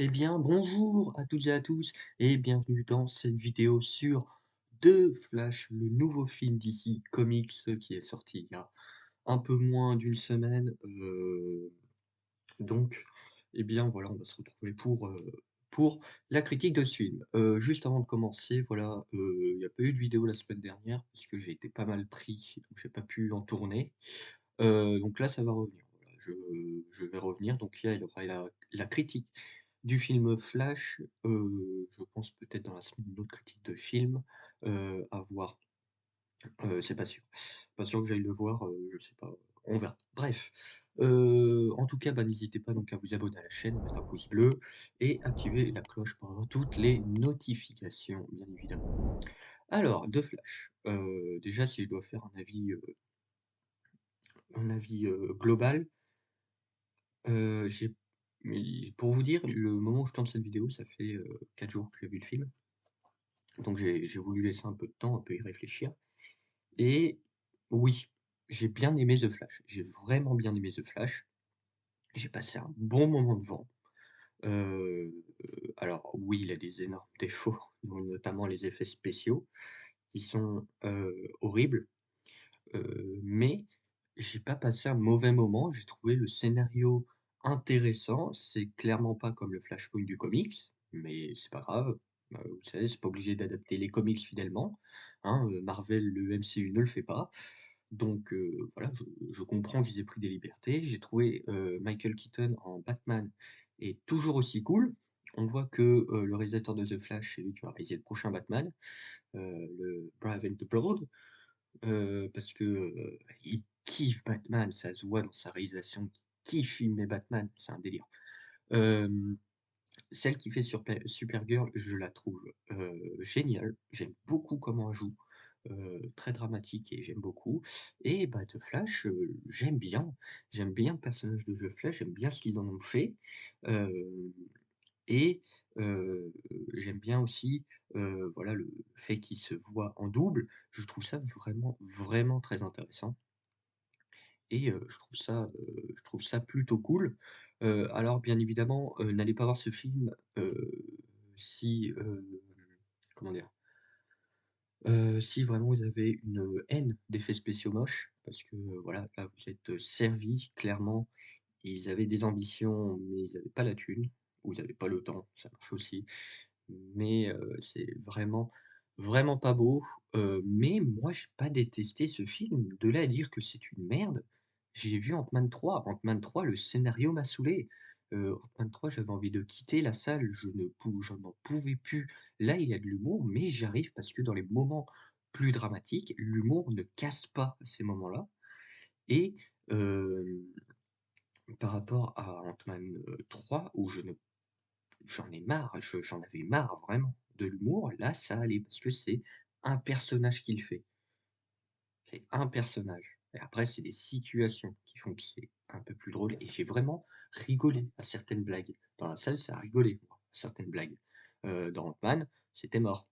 Eh bien, bonjour à toutes et à tous et bienvenue dans cette vidéo sur The Flash, le nouveau film d'ici Comics qui est sorti il y a un peu moins d'une semaine. Donc, eh bien voilà, on va se retrouver pour la critique de ce film. Juste avant de commencer, voilà, il n'y a pas eu de vidéo la semaine dernière parce que j'ai été pas mal pris, donc j'ai pas pu en tourner. Donc là, ça va revenir. Voilà, je vais revenir. Donc il y aura la critique du film Flash, je pense peut-être dans la semaine une autre critique de film, à voir. C'est pas sûr. Pas sûr que j'aille le voir, je sais pas, on verra. Bref, en tout cas, bah, n'hésitez pas donc à vous abonner à la chaîne, mettre un pouce bleu et activer la cloche pour avoir toutes les notifications, bien évidemment. Alors, The Flash, déjà si je dois faire un avis global. J'ai mais pour vous dire, le moment où je tourne cette vidéo, ça fait, 4 jours que j'ai vu le film, donc j'ai voulu laisser un peu de temps, un peu y réfléchir et oui, j'ai bien aimé The Flash. J'ai vraiment bien aimé The Flash. J'ai passé un bon moment devant. Heu, alors oui, il a des énormes défauts, dont notamment les effets spéciaux qui sont, horribles, mais j'ai pas passé un mauvais moment. J'ai trouvé le scénario intéressant. C'est clairement pas comme le Flashpoint du comics, mais c'est pas grave. Vous savez, c'est pas obligé d'adapter les comics fidèlement, hein, Marvel, le MCU ne le fait pas. Donc voilà, je comprends qu'ils aient pris des libertés. J'ai trouvé, Michael Keaton en Batman est toujours aussi cool. On voit que, le réalisateur de The Flash, c'est lui qui va réaliser le prochain Batman, le Brave and the Bold. Parce que, il kiffe Batman, ça se voit dans sa réalisation qu'il kiffe filmer Batman, c'est un délire. Hem, Celle qui fait Supergirl, je la trouve, géniale. J'aime beaucoup comment elle joue, très dramatique et j'aime beaucoup et bah, The Flash, j'aime bien. J'aime bien le personnage de The Flash, j'aime bien ce qu'ils en ont fait, hem et heu, j'aime bien aussi, voilà, le fait qu'il se voit en double. Je trouve ça vraiment, vraiment très intéressant et je trouve ça plutôt cool. Alors bien évidemment, n'allez pas voir ce film, si, comment dire? Si vraiment vous avez une haine d'effets spéciaux moches, parce que, voilà, là vous êtes, servis clairement. Ils avaient des ambitions, mais ils avaient pas la thune, ou ils avaient pas le temps, ça marche aussi. Mais, c'est vraiment, vraiment pas beau. Mais moi j'ai pas détesté ce film. De là à dire que c'est une merde, j'ai vu Ant-Man 3. Ant-Man 3, le scénario m'a saoulé. Ant-Man 3, j'avais envie de quitter la salle, je n'en pouvais plus. Là, il y a de l'humour, mais j'y arrive parce que dans les moments plus dramatiques, l'humour ne casse pas à ces moments-là et hem par rapport à Ant-Man, 3 où j'en ai marre, j'en avais marre vraiment de l'humour, là ça allait parce que c'est un personnage qui le fait. C'est un personnage et après c'est des situations qui font que c'est un peu plus drôle et j'ai vraiment rigolé à certaines blagues. Dans la salle, ça a rigolé, moi, à certaines blagues. Dans Ant-Man, c'était mort,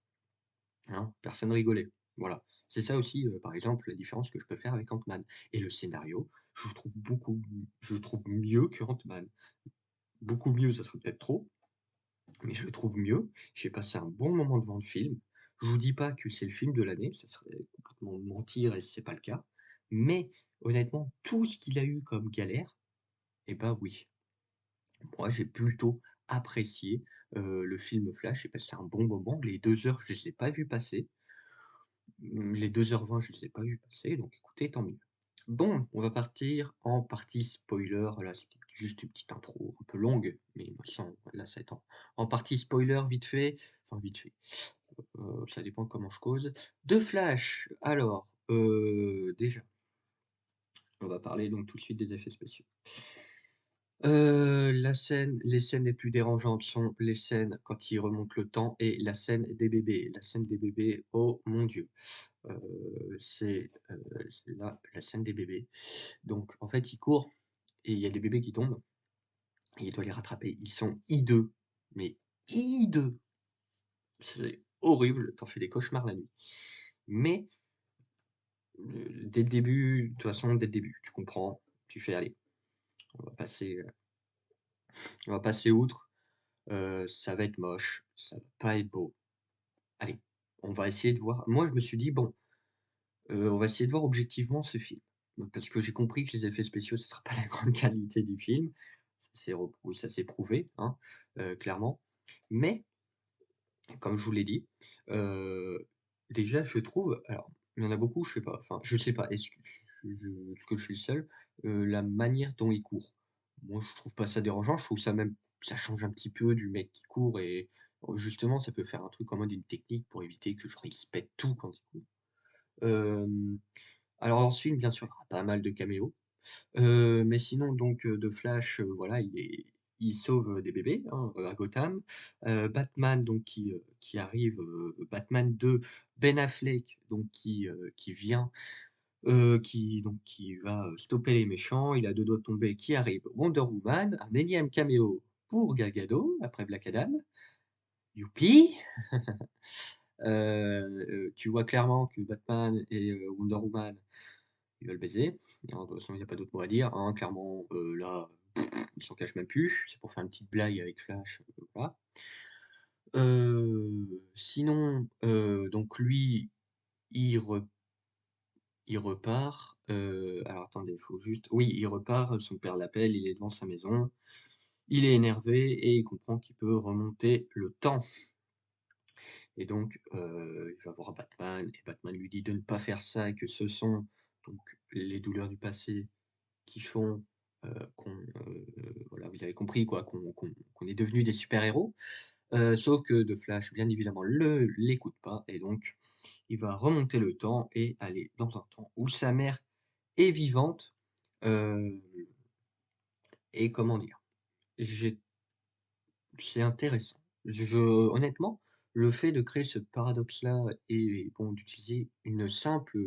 hein, personne rigolait. Voilà. C'est ça aussi, par exemple, la différence que je peux faire avec Ant-Man et le scénario, je le trouve mieux que Ant-Man. Beaucoup mieux, ça serait peut-être trop, mais je le trouve mieux. J'ai passé un bon moment devant le film. Je vous dis pas que c'est le film de l'année, ça serait complètement mentir et c'est pas le cas. Mais honnêtement, tout ce qu'il a eu comme galère, eh bah oui, moi j'ai plutôt apprécié, le film Flash. J'ai passé un bon moment. Les 2 heures, je les ai pas vues passer. Les 2h20, je les ai pas vues passer, donc écoutez, tant mieux. Bon, on va partir en partie spoiler. Là, c'était juste une petite intro un peu longue, mais sans là, ça va être en partie spoiler vite fait, enfin vite fait, ça dépend comment je cause. De Flash, alors, déjà, on va parler donc tout de suite des effets spéciaux. Les scènes les plus dérangeantes sont les scènes quand il remonte le temps et la scène des bébés. La scène des bébés, oh mon Dieu! C'est la scène des bébés. Donc en fait, il court et il y a des bébés qui tombent et il doit les rattraper. Ils sont hideux, mais hideux! C'est horrible, tu en fais des cauchemars la nuit. Mais, dès le début, de toute façon, dès le début, tu comprends, tu fais: «Allez, on va passer, on va passer outre». ça va être moche, ça va pas être beau. Allez, on va essayer de voir. Moi, je me suis dit: «Bon, on va essayer de voir objectivement ce film». Parce que j'ai compris que les effets spéciaux, ce sera pas la grande qualité du film. Ça s'est prouvé, hein, clairement. Mais comme je vous l'ai dit, heu, déjà je trouve alors, il y en a beaucoup, je sais pas, enfin, je sais pas, est-ce que je suis le seul? La manière dont il court. Moi, je trouve pas ça dérangeant, je trouve ça même ça change un petit peu du mec qui court et justement, ça peut faire un truc en mode une technique pour éviter que genre il se pète tout quand il court. Hem, alors dans ce film, bien sûr, il y aura pas mal de caméos. Mais sinon donc The Flash, voilà, il sauve, des bébés, hein, à Gotham. Batman donc qui arrive, Batman 2, Ben Affleck donc qui vient, qui va, stopper les méchants. Il a 2 doigts de tomber, qui arrive. Wonder Woman, un énième caméo pour Gal Gadot après Black Adam. Youpi! Tu vois clairement que Batman et Wonder Woman, ils veulent baiser. Hein, de toute façon, il y a pas d'autre mot à dire, hein. Clairement, là, il s'en cache même plus. C'est pour faire une petite blague avec Flash, voilà. Sinon, donc lui, il re il repart, alors attendez, il faut juste oui, il repart, son père l'appelle, il est devant sa maison, il est énervé et il comprend qu'il peut remonter le temps et donc il va voir Batman et Batman lui dit de ne pas faire ça et que ce sont donc les douleurs du passé qui font, voilà, vous avez compris quoi, qu'on est devenus des super-héros. Sauf que The Flash, bien évidemment, l'écoute pas et donc il va remonter le temps et aller dans un temps où sa mère est vivante, heu et comment dire? J'ai c'est intéressant. Honnêtement, le fait de créer ce paradoxe-là et bon, d'utiliser une simple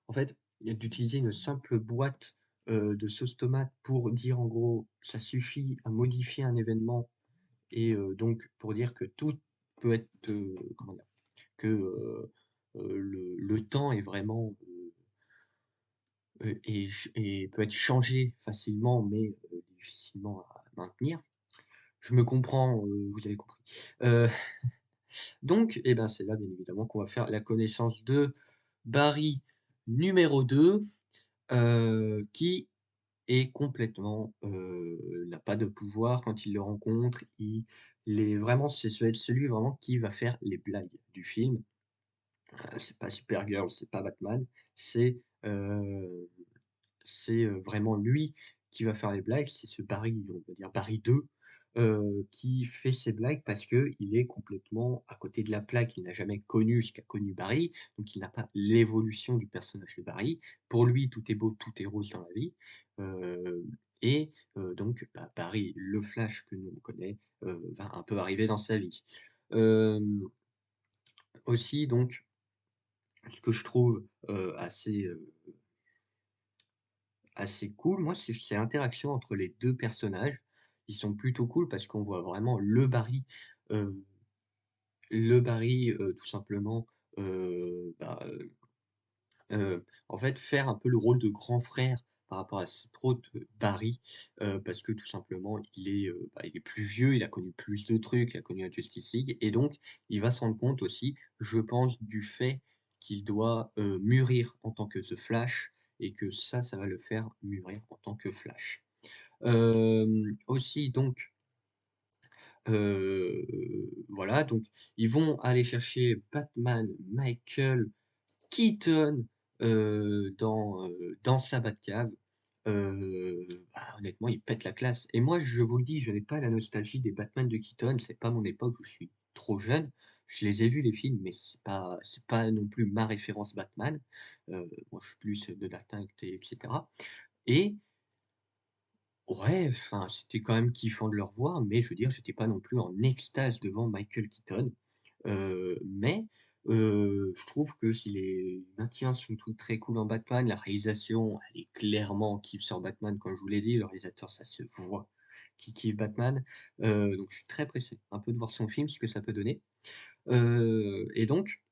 en fait, d'utiliser une simple boîte, de sauce tomate pour dire en gros, ça suffit à modifier un événement et donc pour dire que tout peut être, comment dire? Que, le temps est vraiment, et peut être changé facilement mais, difficilement à maintenir. Je me comprends, vous avez compris. Heu Donc et ben, c'est là, bien évidemment, qu'on va faire la connaissance de Barry numéro 2, qui est complètement, n'a pas de pouvoir quand il le rencontre. Il est vraiment c'est être celui vraiment qui va faire les blagues du film. C'est pas Supergirl, c'est pas Batman, c'est, heu vraiment lui qui va faire les blagues. C'est ce Barry, on va dire Barry 2, qui fait ses blagues parce qu'il est complètement à côté de la plaque. Il n'a jamais connu ce qu'a connu Barry, donc il n'a pas l'évolution du personnage de Barry. Pour lui, tout est beau, tout est rose dans la vie, heu et donc bah, Barry, le Flash que nous on connaît, va un peu arriver dans sa vie. Hem, Aussi donc, ce que je trouve, assez cool, moi, c'est l'interaction entre les 2 personnages. Ils sont plutôt cool parce qu'on voit vraiment heu, tout simplement, bah, en fait, faire un peu le rôle de grand frère par rapport à cet autre Barry, parce que tout simplement, il est plus vieux, il a connu plus de trucs, il a connu la Justice League et donc il va se rendre compte aussi, je pense, du fait qu'il doit, mûrir en tant que The Flash et que ça va le faire mûrir en tant que Flash. Aussi donc, voilà, donc ils vont aller chercher Batman, Michael Keaton, dans sa Batcave, bah, honnêtement, il pète la classe et moi, je vous le dis, je n'ai pas la nostalgie des Batman de Keaton, c'est pas mon époque où je suis trop jeune. Je les ai vus les films, mais c'est pas non plus ma référence Batman. Moi, je suis plus de Dark Knight et cetera et ouais, enfin, c'était quand même kiffant de le revoir, mais je veux dire, j'étais pas non plus en extase devant Michael Keaton. Mais je trouve que si les maintient son truc très cool en Batman, la réalisation, elle est clairement kiff sur Batman, comme je vous l'ai dit, le réalisateur, ça se voit qu'il kiffe Batman. Donc je suis très pressé un peu de voir son film, ce que ça peut donner. Et donc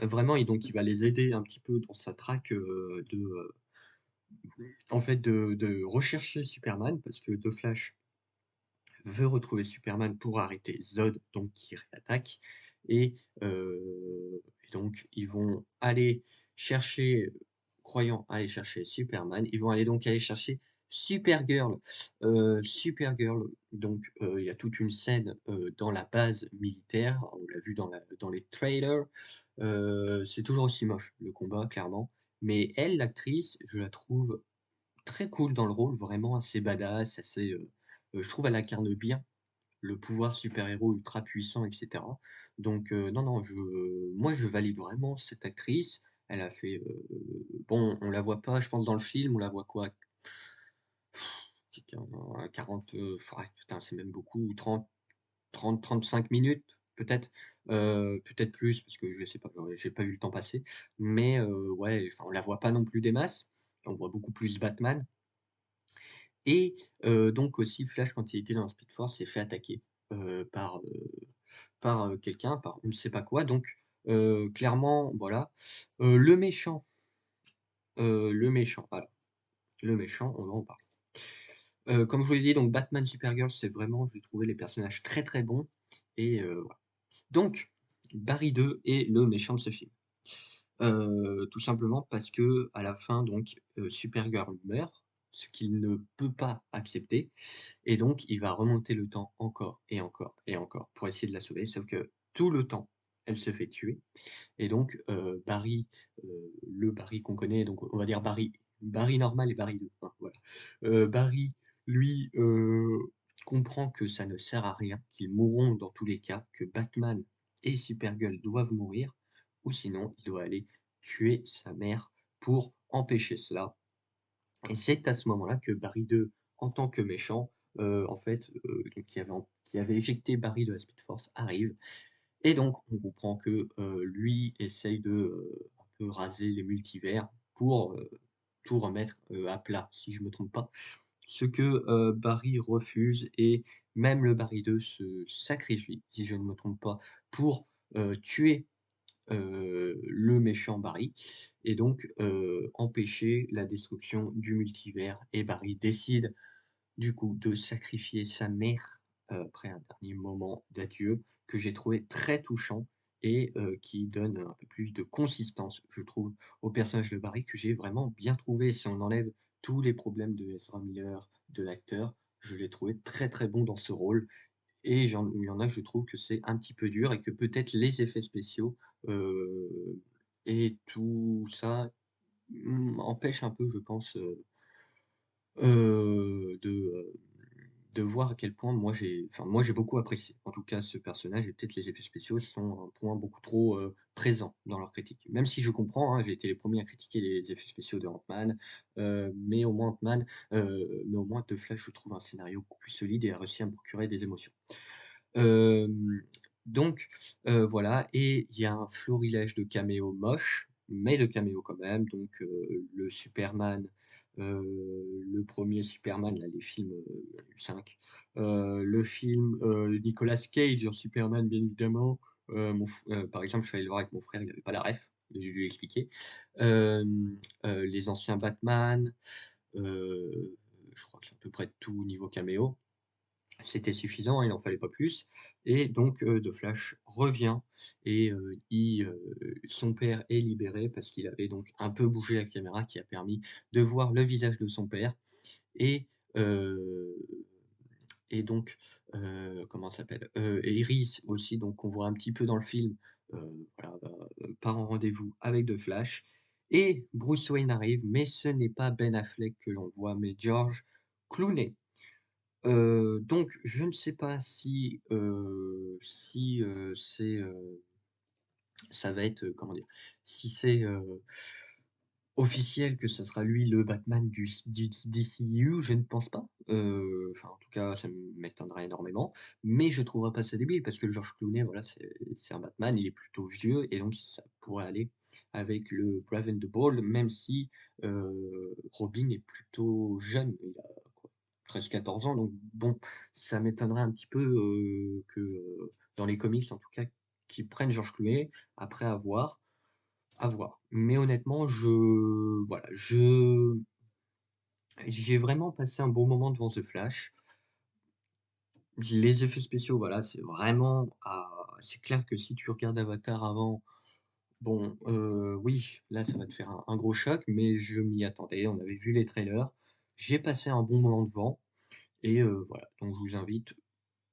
vraiment il va les aider un petit peu dans sa traque, en fait de rechercher Superman parce que The Flash veut retrouver Superman pour arrêter Zod, donc qui réattaque et et donc ils vont aller chercher croyant aller chercher Superman, ils vont aller chercher Supergirl. Supergirl, donc il y a toute une scène, dans la base militaire, on l'a vu dans les trailers, c'est toujours aussi moche, le combat, clairement, mais elle, l'actrice, je la trouve très cool dans le rôle, vraiment assez badass, assez, je trouve elle incarne bien le pouvoir super-héros ultra puissant et cetera. Donc non, non, moi je valide vraiment cette actrice. Elle a fait, bon, on la voit pas, je pense dans le film, on la voit quoi? Quelqu'un 40, ouais, putain, c'est même beaucoup, 35 minutes peut-être, peut-être plus parce que je sais pas, j'ai pas vu le temps passer. Mais ouais, enfin, on la voit pas non plus des masses. On voit beaucoup plus Batman. Et donc aussi Flash quand il était dans la Speed Force s'est fait attaquer, par, quelqu'un, par on ne sait pas quoi donc clairement voilà. Le méchant, voilà, le méchant, on va en parler. Comme je vous l'ai dit donc Batman, Supergirl, c'est vraiment j'ai trouvé les personnages très, très bons et voilà. Donc Barry 2 est le méchant de ce film. Tout simplement parce que à la fin donc, Supergirl meurt, ce qu'il ne peut pas accepter et donc il va remonter le temps encore et encore et encore pour essayer de la sauver. Sauf que tout le temps, elle se fait tuer et donc Barry, le Barry qu'on connaît, donc on va dire Barry normal et Barry 2, hein, voilà. Barry, lui, comprend que ça ne sert à rien, qu'ils mourront dans tous les cas, que Batman et Supergirl doivent mourir ou sinon il doit aller tuer sa mère pour empêcher cela et c'est à ce moment-là que Barry 2, en tant que méchant, en fait, donc qui avait éjecté Barry de la Speed Force, arrive et donc on comprend que, lui essaye de, un peu raser les multivers pour, tout remettre, à plat, si je me trompe pas. Ce que, Barry refuse et même le Barry 2 se sacrifie, si je ne me trompe pas, pour, tuer, le méchant Barry et donc empêcher la destruction du multivers et Barry décide du coup de sacrifier sa mère, après un dernier moment d'adieu que j'ai trouvé très touchant et qui donne un peu plus de consistance, je trouve, au personnage de Barry que j'ai vraiment bien trouvé. Si on enlève tous les problèmes de Ezra Miller, de l'acteur, je l'ai trouvé très, très bon dans ce rôle et il y en a que je trouve que c'est un petit peu dur et que peut-être les effets spéciaux, heu et tout ça, empêche un peu je pense, de, de voir à quel point moi j'ai beaucoup apprécié, en tout cas ce personnage et peut-être les effets spéciaux sont un point beaucoup trop, présent dans leur critique. Même si je comprends, hein, j'ai été les premiers à critiquer les effets spéciaux de Ant-Man, mais au moins mais au moins The Flash, je trouve un scénario beaucoup plus solide et a réussi à me procurer des émotions. Hem, donc voilà et il y a un florilège de caméos moches, mais de caméos quand même, donc le Superman, le premier Superman, là, les films, il y en a eu 5, le film, Nicolas Cage en Superman, bien évidemment, par exemple, je suis allé le voir avec mon frère, il avait pas la ref, j'ai dû lui expliquer. Les anciens Batman, je crois que c'est à peu près tout niveau caméo. C'était suffisant, il n'en fallait pas plus et donc The Flash revient et son père est libéré parce qu'il avait donc un peu bougé la caméra qui a permis de voir le visage de son père et heu et donc comment ça s'appelle? Et Iris aussi donc qu'on voit un petit peu dans le film, voilà, part en rendez-vous avec The Flash et Bruce Wayne arrive mais ce n'est pas Ben Affleck que l'on voit mais George Clooney. Donc je ne sais pas si, ça va être, comment dire? Si c'est, officiel que ça sera lui le Batman du DCU, je ne pense pas. Enfin en tout cas ça m'étonnerait énormément, mais je trouverais pas ça débile parce que le George Clooney voilà c'est un Batman, il est plutôt vieux et donc ça pourrait aller avec le Brave and the Bold même si, Robin est plutôt jeune. Il a quoi? 13-14 ans donc bon, ça m'étonnerait un petit peu, que, dans les comics en tout cas, qu'ils prennent George Clooney. Après à voir. À voir. Mais honnêtement, voilà, j'ai vraiment passé un bon moment devant The Flash. Les effets spéciaux, voilà, c'est vraiment c'est clair que si tu regardes Avatar avant, bon, oui, là, ça va te faire un gros choc, mais je m'y attendais. On avait vu les trailers. J'ai passé un bon moment devant et voilà, donc je vous invite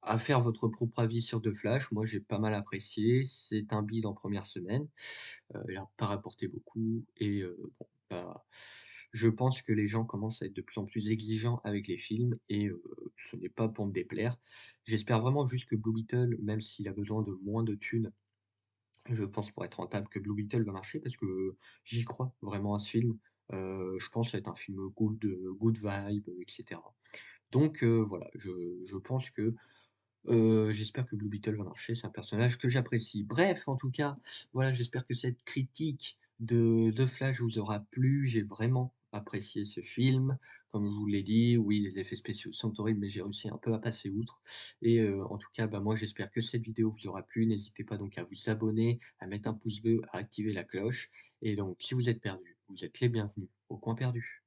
à faire votre propre avis sur The Flash. Moi, j'ai pas mal apprécié. C'est un bide en première semaine. Il a pas rapporté beaucoup et bon, bah, je pense que les gens commencent à être de plus en plus exigeants avec les films et ce n'est pas pour me déplaire. J'espère vraiment juste que Blue Beetle, même s'il a besoin de moins de thunes, je pense pour être rentable, que Blue Beetle va marcher parce que j'y crois vraiment à ce film. Je pense que ça va être un film good vibe, et cetera. Donc voilà, je pense que j'espère que Blue Beetle va marcher, c'est un personnage que j'apprécie. Bref, en tout cas, voilà, j'espère que cette critique de Flash vous aura plu. J'ai vraiment apprécié ce film. Comme je vous l'ai dit, oui, les effets spéciaux sont horribles, mais j'ai réussi un peu à passer outre et en tout cas, bah, moi, j'espère que cette vidéo vous aura plu. N'hésitez pas donc à vous abonner, à mettre un pouce bleu, à activer la cloche et donc si vous êtes perdu, vous êtes les bienvenus au coin perdu.